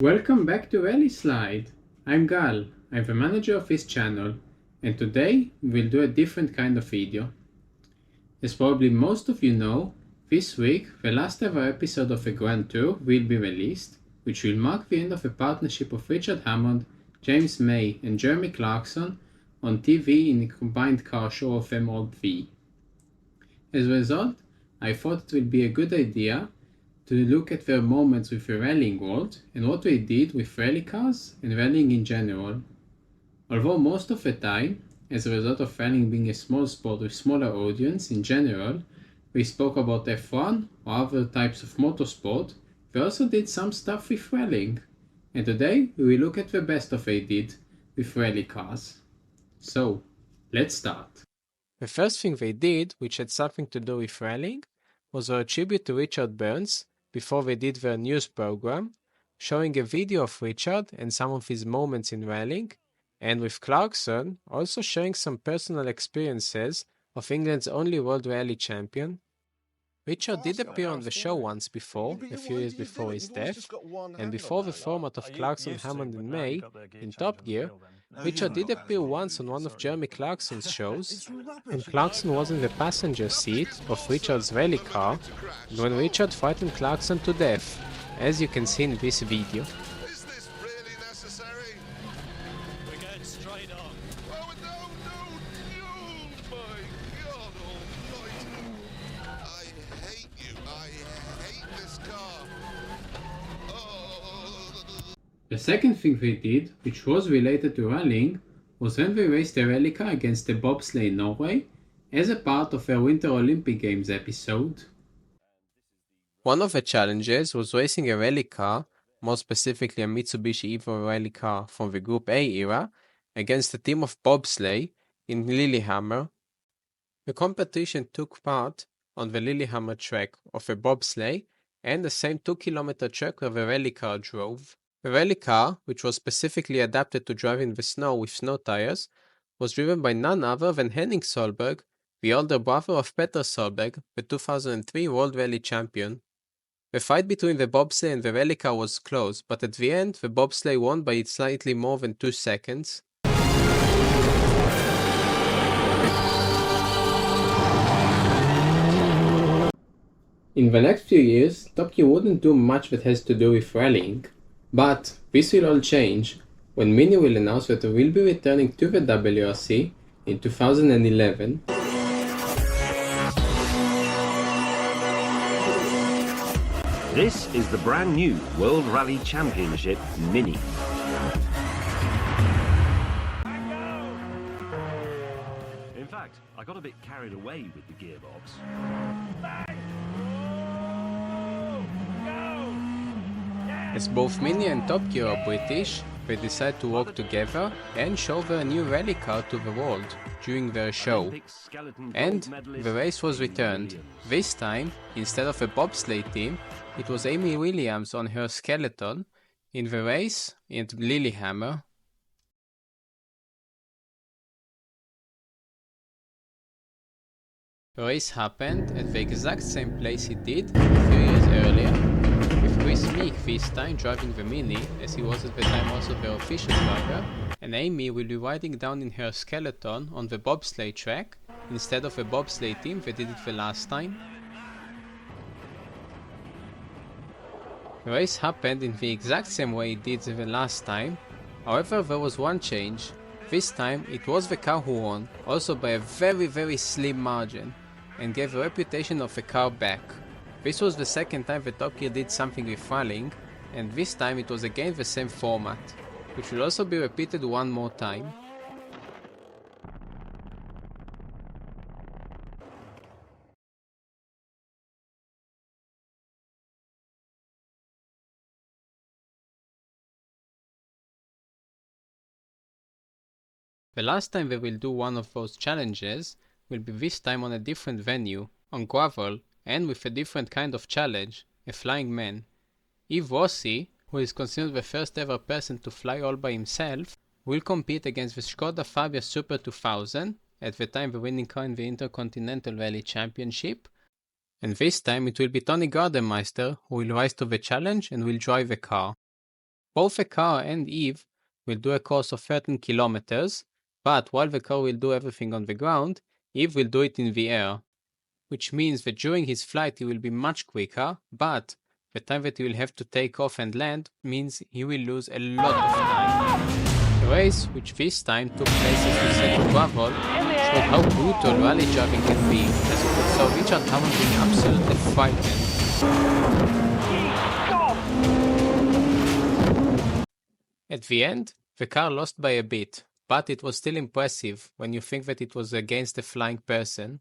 Welcome back to Rally Slide. I'm Gal, I'm the manager of this channel, and today we'll do a different kind of video. As probably most of you know, this week the last ever episode of the Grand Tour will be released, which will mark the end of the partnership of Richard Hammond, James May and Jeremy Clarkson on TV in a combined car show of Emerald V. As a result, I thought it would be a good idea to look at their moments with the rallying world and what they did with rally cars and rallying in general. Although most of the time, as a result of rallying being a small sport with smaller audience in general, we spoke about F1 or other types of motorsport, they also did some stuff with rallying. And today we will look at the best of they did with rally cars. So, let's start. The first thing they did, which had something to do with rallying, was their tribute to Richard Burns before they did their news program, showing a video of Richard and some of his moments in rallying, and with Clarkson also showing some personal experiences of England's only World Rally champion. Richard did appear on the show once before, a few years before his death, and before the format of Clarkson Hammond and May in Top Gear, Richard did appear once on one of Jeremy Clarkson's shows, and Clarkson was in the passenger seat of Richard's rally car when Richard frightened Clarkson to death, as you can see in this video. Is this really necessary? We're going straight on. Oh, no, my God almighty. I hate you. I hate this car. Oh. The second thing they did, which was related to rallying, was when they raced a rally car against the bobsleigh in Norway as a part of their Winter Olympic Games episode. One of the challenges was racing a rally car, more specifically a Mitsubishi Evo rally car from the Group A era, against a team of bobsleigh in Lillehammer. The competition took part on the Lillehammer track of a bobsleigh and the same 2-kilometer track where the rally car drove. The rally car, which was specifically adapted to drive in the snow with snow tires, was driven by none other than Henning Solberg, the older brother of Peter Solberg, the 2003 World Rally champion. The fight between the bobsleigh and the rally car was close, but at the end, the bobsleigh won by slightly more than 2 seconds. In the next few years, Top Gear wouldn't do much that has to do with rallying. But this will all change when Mini will announce that it will be returning to the WRC in 2011. This is the brand new World Rally Championship Mini. In fact, I got a bit carried away with the gearbox. As both Mini and Top Gear are British, they decide to work together and show their new rally car to the world during their show. And the race was returned. This time, instead of a bobsleigh team, it was Amy Williams on her Skeleton in the race at Lillehammer. The race happened at the exact same place it did a few years earlier, with Chris Meek this time driving the Mini, as he was at the time also their official driver, and Amy will be riding down in her Skeleton on the bobsleigh track, instead of a bobsleigh team that did it the last time. The race happened in the exact same way it did the last time, however there was one change. This time it was the car who won, also by a very slim margin, and gave the reputation of the car back. This was the second time that Top Gear did something with rallying, and this time it was again the same format, which will also be repeated one more time. The last time they will do one of those challenges will be this time on a different venue, on gravel, and with a different kind of challenge, a flying man. Yves Rossi, who is considered the first ever person to fly all by himself, will compete against the Skoda Fabia Super 2000, at the time the winning car in the Intercontinental Rally Championship, and this time it will be Tony Gardemeister who will rise to the challenge and will drive the car. Both the car and Eve will do a course of 13 kilometers, but while the car will do everything on the ground, Eve will do it in the air, which means that during his flight he will be much quicker, but the time that he will have to take off and land means he will lose a lot of time. The race, which this time took place as we said to gravel, showed how brutal rally driving can be, as we saw Richard Hammond being absolutely frightened. At the end, the car lost by a bit, but it was still impressive when you think that it was against a flying person.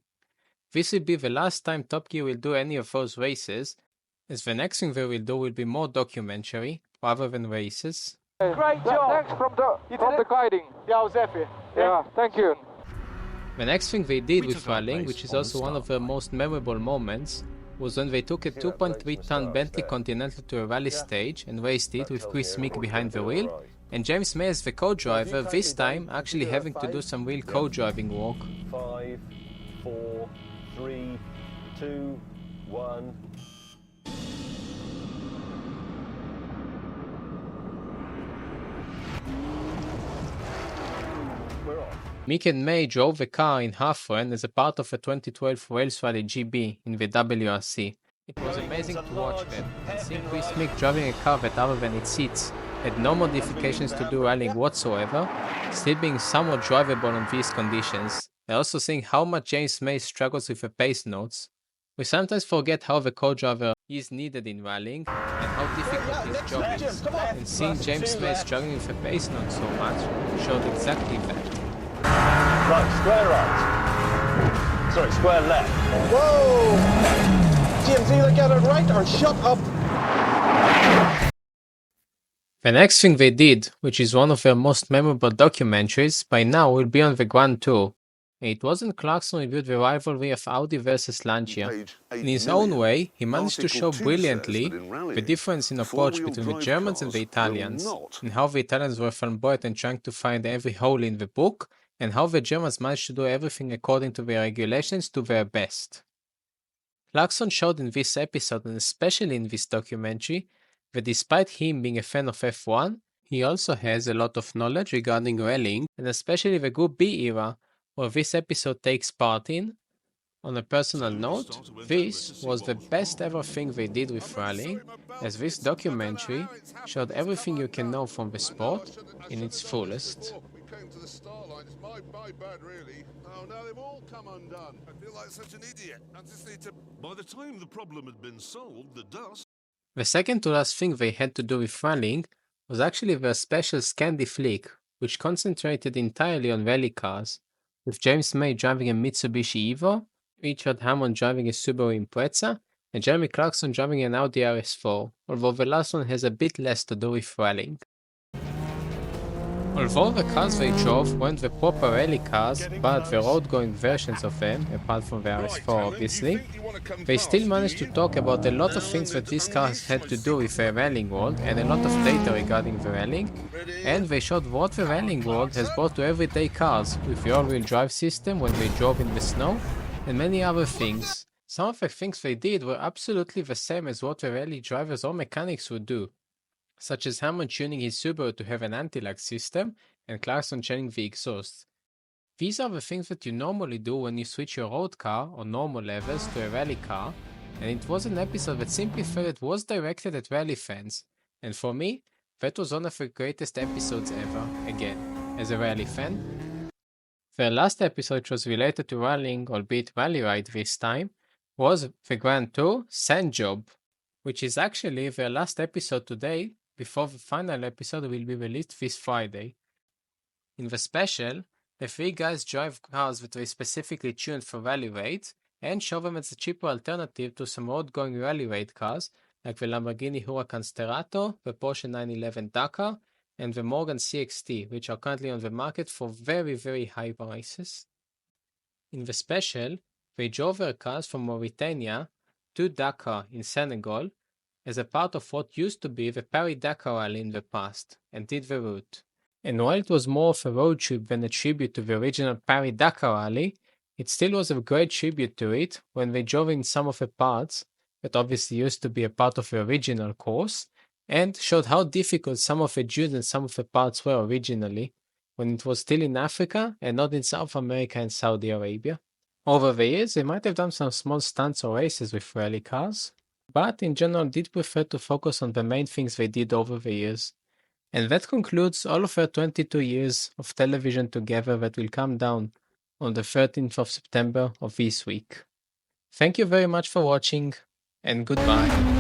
This will be the last time Top Gear will do any of those races, as the next thing they will do will be more documentary rather than races. Great job! Thanks from the guiding. Yeah, I was there for you. Yeah, thank you. The next thing they did with rallying, which is also one of their most memorable moments, was when they took a 2.3-ton Bentley Continental to a rally stage and raced it with Chris Meek behind the wheel, and James May as the co-driver, this time actually having to do some real co-driving work. 5, 4, 3, 2, 1. We're off. Meek and May drove the car in half-run as a part of a 2012 Wales Rally GB in the WRC. It was amazing to watch them, and seeing Chris Meek driving a car that other than its seats had no modifications to do rallying whatsoever, still being somewhat drivable on these conditions, and also seeing how much James May struggles with the pace notes. We sometimes forget how the co-driver is needed in rallying and how difficult his job is, and seeing James May struggling with the pace notes so much showed exactly that. Right, square right. Sorry, square left. Whoa! James, either get it right or shut up. The next thing they did, which is one of their most memorable documentaries, by now will be on the Grand Tour. It wasn't Clarkson reviewed the rivalry of Audi versus Lancia. In his own way, he managed to show brilliantly the difference in approach between the Germans and the Italians, and how the Italians were flamboyant and trying to find every hole in the book, and how the Germans managed to do everything according to the regulations to their best. Clarkson showed in this episode, and especially in this documentary, that despite him being a fan of F1, he also has a lot of knowledge regarding rallying, and especially the Group B era, where this episode takes part in. On a personal note, this was the best ever thing they did with rallying, as this documentary showed everything you can know from the sport in its fullest. We came to the start line. It's my bad, really. Oh, no, they've all come undone. I feel like such an idiot. I just need to... By the time the problem had been solved, the dust... The second to last thing they had to do with rallying was actually their special Scandi flick, which concentrated entirely on rally cars, with James May driving a Mitsubishi Evo, Richard Hammond driving a Subaru Impreza, and Jeremy Clarkson driving an Audi RS4, although the last one has a bit less to do with rallying. Although the cars they drove weren't the proper rally cars, but the road-going versions of them, apart from the RS4 obviously, they still managed to talk about a lot of things that these cars had to do with the rallying world and a lot of data regarding the rallying, and they showed what the rallying world has brought to everyday cars with the all-wheel drive system when they drove in the snow, and many other things. Some of the things they did were absolutely the same as what the rally drivers or mechanics would do, such as Hammond tuning his Subaru to have an anti-lag system and Clarkson changing the exhaust. These are the things that you normally do when you switch your road car on normal levels to a rally car, and it was an episode that simply felt it was directed at rally fans, and for me, that was one of the greatest episodes ever, again, as a rally fan. Their last episode, which was related to rallying, albeit rally ride this time, was the Grand Tour Sand Job, which is actually their last episode today, before the final episode will be released this Friday. In the special, the three guys drive cars that were specifically tuned for rally raids and show them as a cheaper alternative to some road-going rally raid cars like the Lamborghini Huracan Sterato, the Porsche 911 Dakar, and the Morgan CXT, which are currently on the market for very, very high prices. In the special, they drove their cars from Mauritania to Dakar in Senegal as a part of what used to be the Paris-Dakar Rally in the past, and did the route. And while it was more of a road trip than a tribute to the original Paris-Dakar Rally, it still was a great tribute to it when they drove in some of the parts that obviously used to be a part of the original course, and showed how difficult some of the dudes and some of the parts were originally, when it was still in Africa and not in South America and Saudi Arabia. Over the years, they might have done some small stunts or races with rally cars, but in general did prefer to focus on the main things they did over the years. And that concludes all of their 22 years of television together that will come down on the 13th of September of this week. Thank you very much for watching, and goodbye.